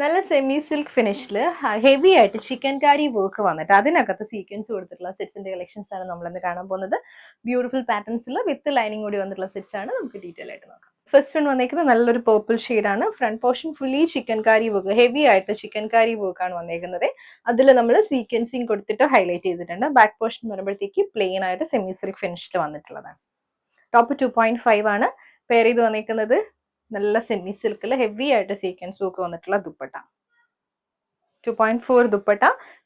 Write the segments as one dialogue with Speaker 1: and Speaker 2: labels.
Speaker 1: നല്ല semi silk ഫിനിഷില് heavy ആയിട്ട് chikankari work വന്നിട്ട് അതിനകത്ത് സീക്വൻസ് കൊടുത്തിട്ടുള്ള സെറ്റ്സിന്റെ കളക്ഷൻസ് ആണ് നമ്മളിന്ന് കാണാൻ പോകുന്നത്. ബ്യൂട്ടിഫുൾ പാറ്റേൺസിൽ വിത്ത് ലൈനിങ് കൂടി വന്നിട്ടുള്ള സെറ്റ്സ് ആണ്. നമുക്ക് ഡീറ്റെയിൽ ആയിട്ട് നോക്കാം. ഫസ്റ്റ് വൺ വന്നേക്കുന്നത് നല്ലൊരു പേർപ്പിൾ ആണ്. Front portion fully chikankari work, heavy ആയിട്ട് ചിക്കൻ കാരി വർക്ക് ആണ് വന്നേക്കുന്നത്. അതിൽ നമ്മൾ സീക്വൻസിങ് കൊടുത്തിട്ട് ഹൈലൈറ്റ് ചെയ്തിട്ടുണ്ട്. ബാക്ക് പോർഷൻ വരുമ്പോഴത്തേക്ക് പ്ലെയിൻ ആയിട്ട് സെമി സിൽക്ക് ഫിനിഷിൽ വന്നിട്ടുള്ളതാണ്. ടോപ്പ് 2.5 ആണ്. പെയർ ചെയ്ത് വന്നേക്കുന്നത് നല്ല സെമി സിൽക്കിൽ ഹെവി ആയിട്ട് സീക്വൻസ് വർക്ക് വന്നിട്ടുള്ള ദുപ്പട്ട. 2.4 ദുപ്പട്ട.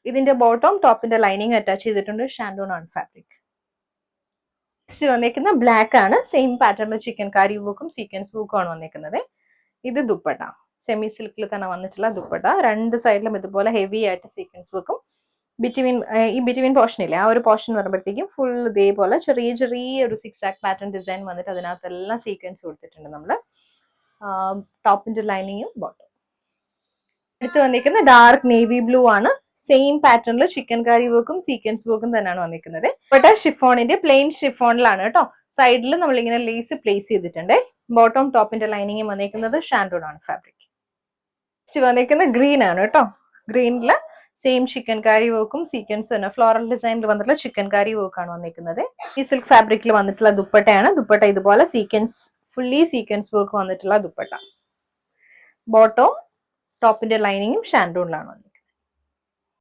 Speaker 1: ഇതിന്റെ ബോട്ടം ടോപ്പിന്റെ ലൈനിങ് അറ്റാച്ച് ചെയ്തിട്ടുണ്ട്. ഷാൻഡോൺ ആണ് ഫാബ്രിക്. നെക്സ്റ്റ് വന്നേക്കുന്ന ബ്ലാക്ക് ആണ്. സെയിം പാറ്റേണിൽ ചിക്കൻ കാരി വർക്കും സീക്വൻസ് വർക്കും ആണ് വന്നേക്കുന്നത്. ഇത് ദുപ്പട്ട സെമി സിൽക്കിൽ തന്നെ വന്നിട്ടുള്ള ദുപ്പട്ട. രണ്ട് സൈഡിലും ഇതുപോലെ ഹെവി ആയിട്ട് സീക്വൻസ് വർക്കും ബിറ്റ്വീൻ പോർഷൻ ഇല്ലേ, ആ ഒരു പോർഷൻ വരുമ്പോഴത്തേക്കും ഫുൾ ഇതേപോലെ ചെറിയ ചെറിയ ഒരു സിക്സ് പാറ്റേൺ ഡിസൈൻ വന്നിട്ട് അതിനകത്തെല്ലാം സീക്വൻസ് കൊടുത്തിട്ടുണ്ട് നമ്മൾ. ടോപ്പിന്റെ ലൈനിങ്ങും ബോട്ടം. അടുത്ത് വന്നിരിക്കുന്ന ഡാർക്ക് നേവി ബ്ലൂ ആണ്. സെയിം പാറ്റേണിൽ ചിക്കൻ കാരി വർക്കും സീക്വൻസ് വർക്കും തന്നെയാണ് വന്നിരിക്കുന്നത്. ബട്ട് ഷിഫോണിന്റെ പ്ലെയിൻ ഷിഫോണിലാണ് കേട്ടോ. സൈഡിൽ നമ്മൾ ഇങ്ങനെ ലേസ് പ്ലേസ് ചെയ്തിട്ടുണ്ട്. ബോട്ടം ടോപ്പിന്റെ ലൈനിങ്ങും വന്നിരിക്കുന്നത് ഷാൻഡോൺ ആണ് ഫാബ്രിക്. നെക്സ്റ്റ് വന്നിരിക്കുന്നത് ഗ്രീൻ ആണ് കേട്ടോ. ഗ്രീനില് സെയിം ചിക്കൻ കാരി വർക്കും സീക്വൻസ് തന്നെ ഫ്ലോറൽ ഡിസൈനിൽ വന്നിട്ടുള്ള ചിക്കൻ കാരി വർക്കാണ് വന്നിരിക്കുന്നത്. ഈ സിൽക്ക് ഫാബ്രിക്കിൽ വന്നിട്ടുള്ള ദുപ്പട്ടയാണ്. ദുപ്പട്ട ഇതുപോലെ സീക്വൻസ് ഫുള്ളി സീക്വൻസ് വർക്ക് വന്നിട്ടുള്ള ദുപ്പട്ട. ബോട്ടം ടോപ്പിന്റെ ലൈനിങ്ങും ഷാൻഡോണിലാണ് വന്നിരിക്കുന്നത്.